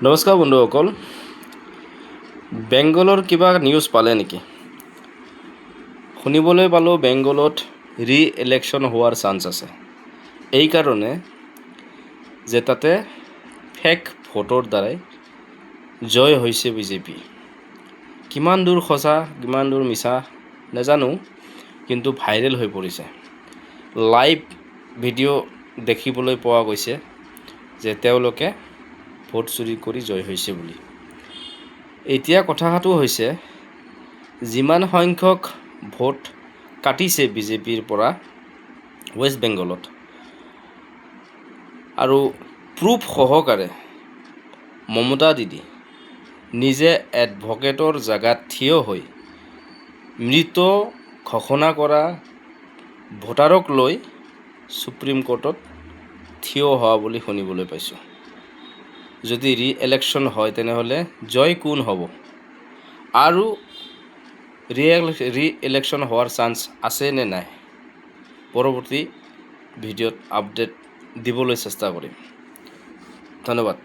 নমস্কাৰ বন্ধুসকল, বেংগলৰ কিবা নিউজ পালে নেকি? শুনিবলৈ পালোঁ বেংগলত ৰি-ইলেকশ্যন হোৱাৰ চান্স আছে। এই কাৰণে যে তাতে ফেক ভোটৰ দ্বাৰাই জয় হৈছে বিজেপি। কিমান দূৰ সঁচা কিমান দূৰ মিছা নাজানো, কিন্তু ভাইৰেল হৈ পৰিছে। লাইভ ভিডিঅ' দেখিবলৈ পোৱা গৈছে যে তেওঁলোকে ভোট চুৰি কৰি জয় হৈছে বুলি। এতিয়া কথাটো হৈছে, যিমান সংখ্যক ভোট কাটিছে বিজেপিৰ পৰা ৱেষ্ট বেংগলত আৰু প্ৰুফ সহকাৰে মমতা দিদি নিজে এডভকেটৰ জেগাত থিয় হৈ মৃত ঘোষণা কৰা ভোটাৰক লৈ সুপ্ৰিম কোৰ্টত থিয় হোৱা বুলি শুনিবলৈ পাইছোঁ। যদি ৰি-ইলেকশ্যন হয় তেনেহ'লে জয় কোন হ'ব আৰু ৰি-ইলেকশ্যন হোৱাৰ চান্স আছে নে নাই, পৰৱৰ্তী ভিডিঅ'ত আপডেট দিবলৈ চেষ্টা কৰিম। ধন্যবাদ।